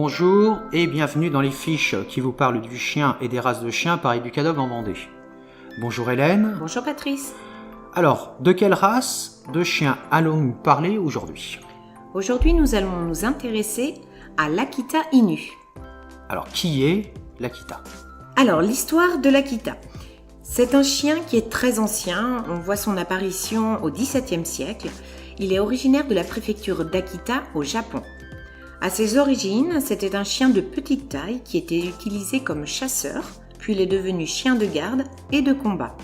Bonjour et bienvenue dans les fiches qui vous parlent du chien et des races de chiens par Educadog en Vendée. Bonjour Hélène. Bonjour Patrice. Alors, de quelle race de chiens allons-nous parler aujourd'hui ? Aujourd'hui, nous allons nous intéresser à l'Akita Inu. Alors, qui est l'Akita ? Alors, l'histoire de l'Akita. C'est un chien qui est très ancien. On voit son apparition au XVIIe siècle. Il est originaire de la préfecture d'Akita au Japon. À ses origines, c'était un chien de petite taille qui était utilisé comme chasseur, puis il est devenu chien de garde et de combat.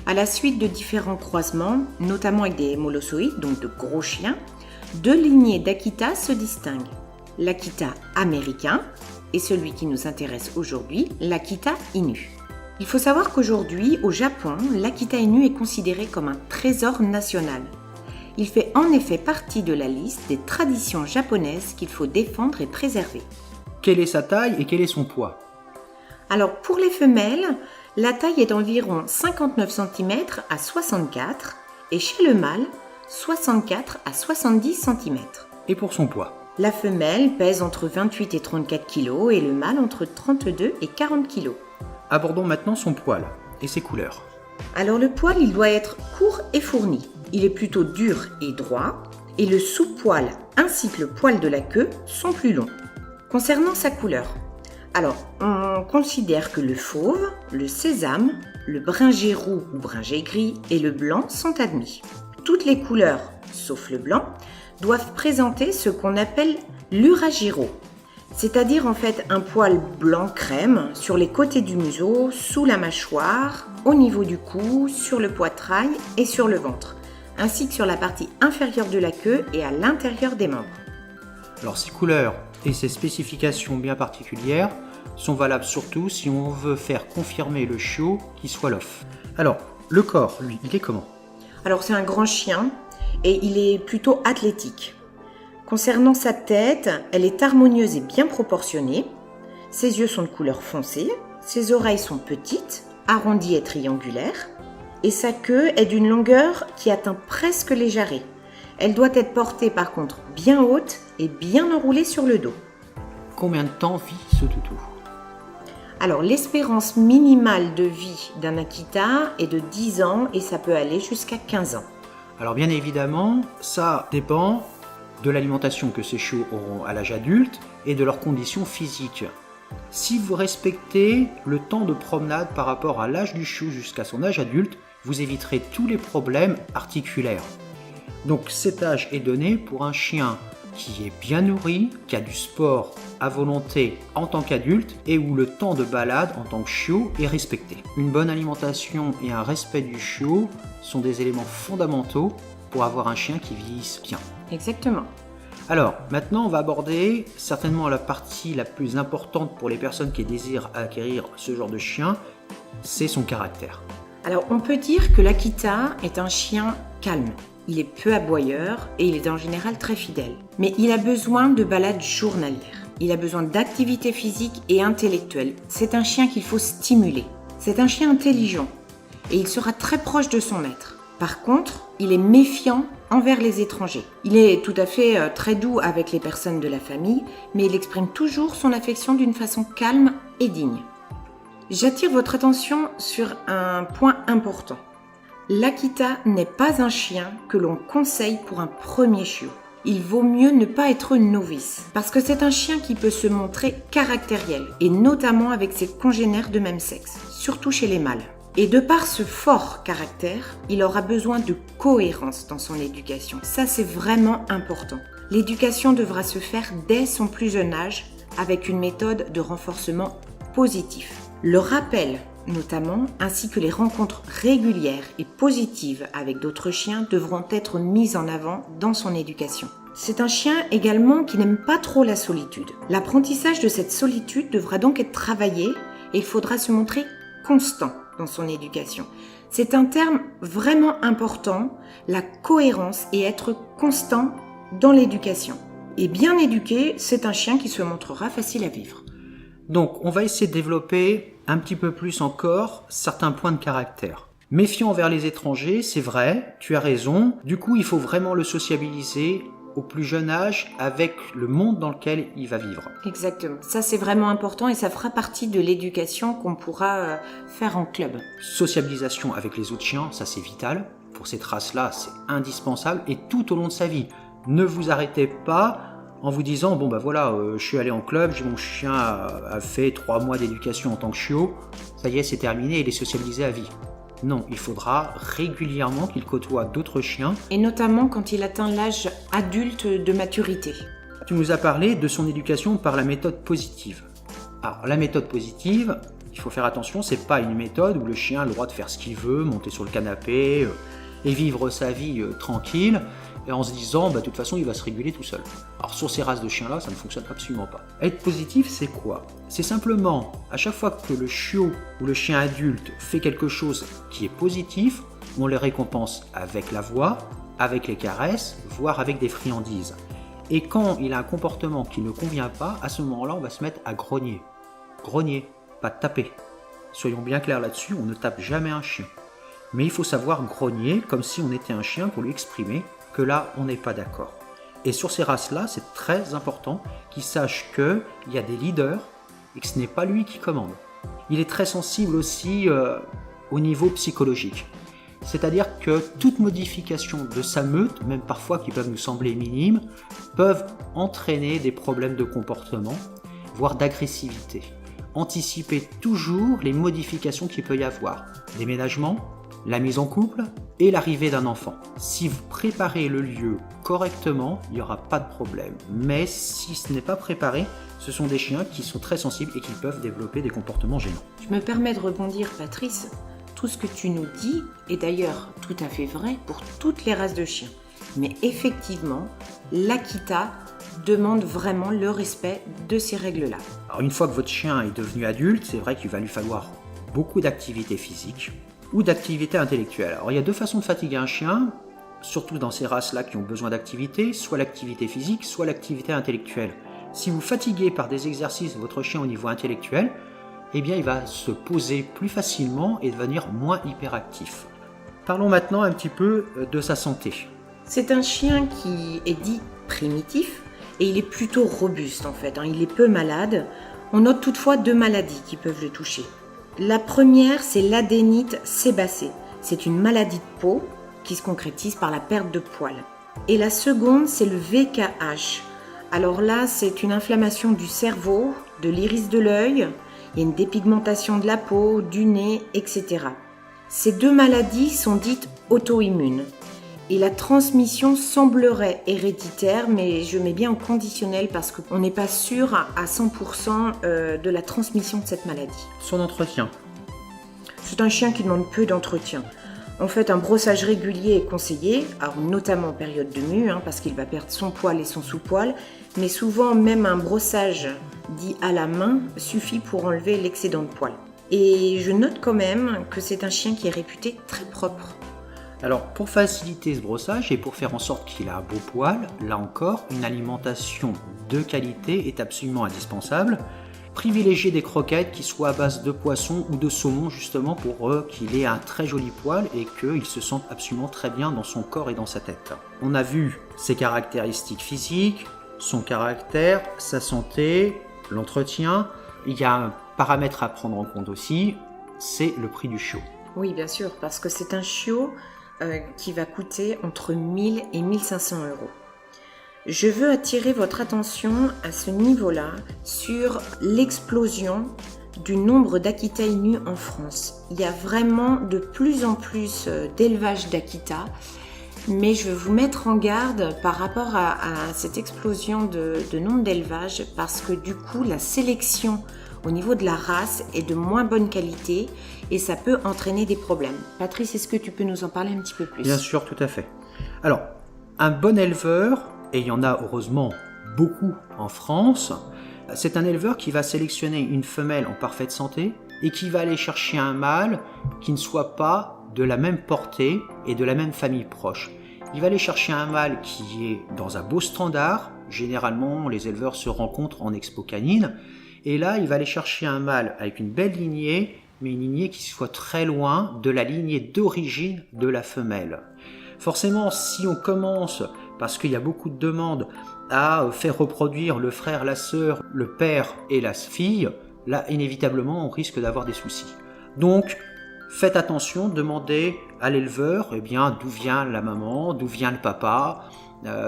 À la suite de différents croisements, notamment avec des molossoïdes, donc de gros chiens, deux lignées d'Akita se distinguent. L'Akita américain et celui qui nous intéresse aujourd'hui, l'Akita Inu. Il faut savoir qu'aujourd'hui, au Japon, l'Akita Inu est considéré comme un trésor national. Il fait en effet partie de la liste des traditions japonaises qu'il faut défendre et préserver. Quelle est sa taille et quel est son poids ? Alors pour les femelles, la taille est d'environ 59 cm à 64 et chez le mâle, 64 à 70 cm. Et pour son poids ? La femelle pèse entre 28 et 34 kg et le mâle entre 32 et 40 kg. Abordons maintenant son poil et ses couleurs. Alors le poil, il doit être court et fourni. Il est plutôt dur et droit et le sous-poil ainsi que le poil de la queue sont plus longs. Concernant sa couleur, alors on considère que le fauve, le sésame, le bringé roux ou bringé gris et le blanc sont admis. Toutes les couleurs, sauf le blanc, doivent présenter ce qu'on appelle l'uragiro, c'est-à-dire en fait un poil blanc crème sur les côtés du museau, sous la mâchoire, au niveau du cou, sur le poitrail et sur le ventre, ainsi que sur la partie inférieure de la queue et à l'intérieur des membres. Alors ces couleurs et ces spécifications bien particulières sont valables surtout si on veut faire confirmer le chiot qui soit l'off. Alors, le corps, lui, il est comment ? Alors c'est un grand chien et il est plutôt athlétique. Concernant sa tête, elle est harmonieuse et bien proportionnée. Ses yeux sont de couleur foncée, ses oreilles sont petites, arrondies et triangulaires, et sa queue est d'une longueur qui atteint presque les jarrets. Elle doit être portée par contre bien haute et bien enroulée sur le dos. Combien de temps vit ce toutou ? Alors l'espérance minimale de vie d'un Akita est de 10 ans et ça peut aller jusqu'à 15 ans. Alors bien évidemment, ça dépend de l'alimentation que ces chiots auront à l'âge adulte et de leurs conditions physiques. Si vous respectez le temps de promenade par rapport à l'âge du chiot jusqu'à son âge adulte, vous éviterez tous les problèmes articulaires. Donc cet âge est donné pour un chien qui est bien nourri, qui a du sport à volonté en tant qu'adulte et où le temps de balade en tant que chiot est respecté. Une bonne alimentation et un respect du chiot sont des éléments fondamentaux pour avoir un chien qui vieillisse bien. Exactement. Alors, maintenant, on va aborder certainement la partie la plus importante pour les personnes qui désirent acquérir ce genre de chien, c'est son caractère. Alors, on peut dire que l'Akita est un chien calme. Il est peu aboyeur et il est en général très fidèle. Mais il a besoin de balades journalières. Il a besoin d'activité physique et intellectuelle. C'est un chien qu'il faut stimuler. C'est un chien intelligent et il sera très proche de son maître. Par contre, il est méfiant envers les étrangers. Il est tout à fait très doux avec les personnes de la famille, mais il exprime toujours son affection d'une façon calme et digne. J'attire votre attention sur un point important. L'Akita n'est pas un chien que l'on conseille pour un premier chiot. Il vaut mieux ne pas être novice, parce que c'est un chien qui peut se montrer caractériel, et notamment avec ses congénères de même sexe, surtout chez les mâles. Et de par ce fort caractère, il aura besoin de cohérence dans son éducation. Ça, c'est vraiment important. L'éducation devra se faire dès son plus jeune âge avec une méthode de renforcement positif. Le rappel, notamment, ainsi que les rencontres régulières et positives avec d'autres chiens devront être mises en avant dans son éducation. C'est un chien également qui n'aime pas trop la solitude. L'apprentissage de cette solitude devra donc être travaillé et il faudra se montrer constant dans son éducation. C'est un terme vraiment important, la cohérence et être constant dans l'éducation. Et bien éduqué, c'est un chien qui se montrera facile à vivre. Donc, on va essayer de développer un petit peu plus encore certains points de caractère. Méfiant envers les étrangers, c'est vrai, tu as raison. Du coup, il faut vraiment le sociabiliser au plus jeune âge avec le monde dans lequel il va vivre. Exactement. Ça, c'est vraiment important et ça fera partie de l'éducation qu'on pourra faire en club. Sociabilisation avec les autres chiens, ça c'est vital. Pour cette race-là, c'est indispensable et tout au long de sa vie. Ne vous arrêtez pas en vous disant bon bah voilà, je suis allé en club, mon chien a fait 3 mois d'éducation en tant que chiot, ça y est, c'est terminé, il est sociabilisé à vie. Non, il faudra régulièrement qu'il côtoie d'autres chiens. Et notamment quand il atteint l'âge adulte de maturité. Tu nous as parlé de son éducation par la méthode positive. Alors la méthode positive, il faut faire attention, c'est pas une méthode où le chien a le droit de faire ce qu'il veut, monter sur le canapé et vivre sa vie tranquille, et en se disant, de toute façon, il va se réguler tout seul. Alors sur ces races de chiens-là, ça ne fonctionne absolument pas. Être positif, c'est quoi? C'est simplement, à chaque fois que le chiot ou le chien adulte fait quelque chose qui est positif, on le récompense avec la voix, avec les caresses, voire avec des friandises. Et quand il a un comportement qui ne convient pas, à ce moment-là, on va se mettre à grogner. Grogner, pas taper. Soyons bien clairs là-dessus, on ne tape jamais un chien. Mais il faut savoir grogner comme si on était un chien pour lui exprimer que là, on n'est pas d'accord. Et sur ces races-là, c'est très important qu'il sache qu'il y a des leaders et que ce n'est pas lui qui commande. Il est très sensible aussi au niveau psychologique. C'est-à-dire que toute modification de sa meute, même parfois qui peuvent nous sembler minimes, peuvent entraîner des problèmes de comportement, voire d'agressivité. Anticipez toujours les modifications qu'il peut y avoir. Déménagement, la mise en couple et l'arrivée d'un enfant. Si vous préparez le lieu correctement, il n'y aura pas de problème. Mais si ce n'est pas préparé, ce sont des chiens qui sont très sensibles et qui peuvent développer des comportements gênants. Je me permets de rebondir, Patrice. Tout ce que tu nous dis est d'ailleurs tout à fait vrai pour toutes les races de chiens. Mais effectivement, l'Akita demande vraiment le respect de ces règles-là. Alors une fois que votre chien est devenu adulte, c'est vrai qu'il va lui falloir beaucoup d'activité physique ou d'activité intellectuelle. Alors il y a 2 façons de fatiguer un chien, surtout dans ces races-là qui ont besoin d'activité, soit l'activité physique, soit l'activité intellectuelle. Si vous fatiguez par des exercices votre chien au niveau intellectuel, eh bien il va se poser plus facilement et devenir moins hyperactif. Parlons maintenant un petit peu de sa santé. C'est un chien qui est dit primitif et il est plutôt robuste en fait, il est peu malade. On note toutefois 2 maladies qui peuvent le toucher. La première, c'est l'adénite sébacée. C'est une maladie de peau qui se concrétise par la perte de poils. Et la seconde, c'est le VKH. Alors là, c'est une inflammation du cerveau, de l'iris de l'œil, il y a une dépigmentation de la peau, du nez, etc. Ces 2 maladies sont dites auto-immunes. Et la transmission semblerait héréditaire, mais je mets bien en conditionnel parce qu'on n'est pas sûr à 100% de la transmission de cette maladie. Son entretien. C'est un chien qui demande peu d'entretien. En fait, un brossage régulier est conseillé, alors notamment en période de mue, parce qu'il va perdre son poil et son sous-poil, mais souvent même un brossage dit à la main suffit pour enlever l'excédent de poil. Et je note quand même que c'est un chien qui est réputé très propre. Alors, pour faciliter ce brossage et pour faire en sorte qu'il ait un beau poil, là encore, une alimentation de qualité est absolument indispensable. Privilégiez des croquettes qui soient à base de poisson ou de saumon, justement pour qu'il ait un très joli poil et qu'il se sente absolument très bien dans son corps et dans sa tête. On a vu ses caractéristiques physiques, son caractère, sa santé, l'entretien. Il y a un paramètre à prendre en compte aussi, c'est le prix du chiot. Oui, bien sûr, parce que c'est un chiot qui va coûter entre 1000 et 1500 €. Je veux attirer votre attention à ce niveau-là sur l'explosion du nombre d'Akita Inu en France. Il y a vraiment de plus en plus d'élevage d'Akita, mais je veux vous mettre en garde par rapport à cette explosion de nombre d'élevages parce que du coup la sélection au niveau de la race est de moins bonne qualité et ça peut entraîner des problèmes. Patrice, est-ce que tu peux nous en parler un petit peu plus ? Bien sûr, tout à fait. Alors, un bon éleveur, et il y en a heureusement beaucoup en France, c'est un éleveur qui va sélectionner une femelle en parfaite santé et qui va aller chercher un mâle qui ne soit pas de la même portée et de la même famille proche. Il va aller chercher un mâle qui est dans un beau standard. Généralement, les éleveurs se rencontrent en expo canine. Et là, il va aller chercher un mâle avec une belle lignée, mais une lignée qui soit très loin de la lignée d'origine de la femelle. Forcément, si on commence parce qu'il y a beaucoup de demandes à faire reproduire le frère, la sœur, le père et la fille, là, inévitablement, on risque d'avoir des soucis. Donc, faites attention, demandez à l'éleveur d'où vient la maman, d'où vient le papa,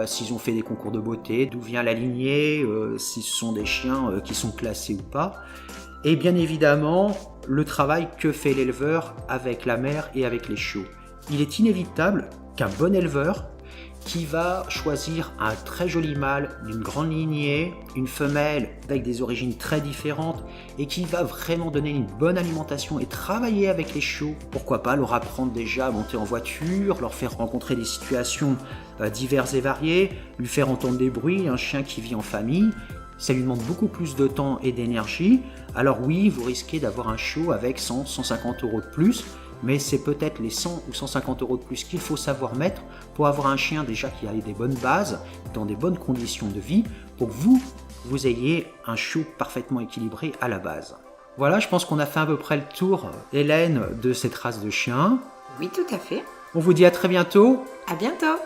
s'ils ont fait des concours de beauté, d'où vient la lignée, si ce sont des chiens qui sont classés ou pas. Et bien évidemment, le travail que fait l'éleveur avec la mère et avec les chiots. Il est inévitable qu'un bon éleveur qui va choisir un très joli mâle d'une grande lignée, une femelle avec des origines très différentes et qui va vraiment donner une bonne alimentation et travailler avec les chiots. Pourquoi pas leur apprendre déjà à monter en voiture, leur faire rencontrer des situations diverses et variées, lui faire entendre des bruits, un chien qui vit en famille. Ça lui demande beaucoup plus de temps et d'énergie. Alors oui, vous risquez d'avoir un chiot avec 100, 150 euros de plus, mais c'est peut-être les 100 ou 150 euros de plus qu'il faut savoir mettre pour avoir un chien déjà qui a des bonnes bases, dans des bonnes conditions de vie, pour que vous ayez un chiot parfaitement équilibré à la base. Voilà, je pense qu'on a fait à peu près le tour, Hélène, de cette race de chien. Oui, tout à fait. On vous dit à très bientôt. À bientôt.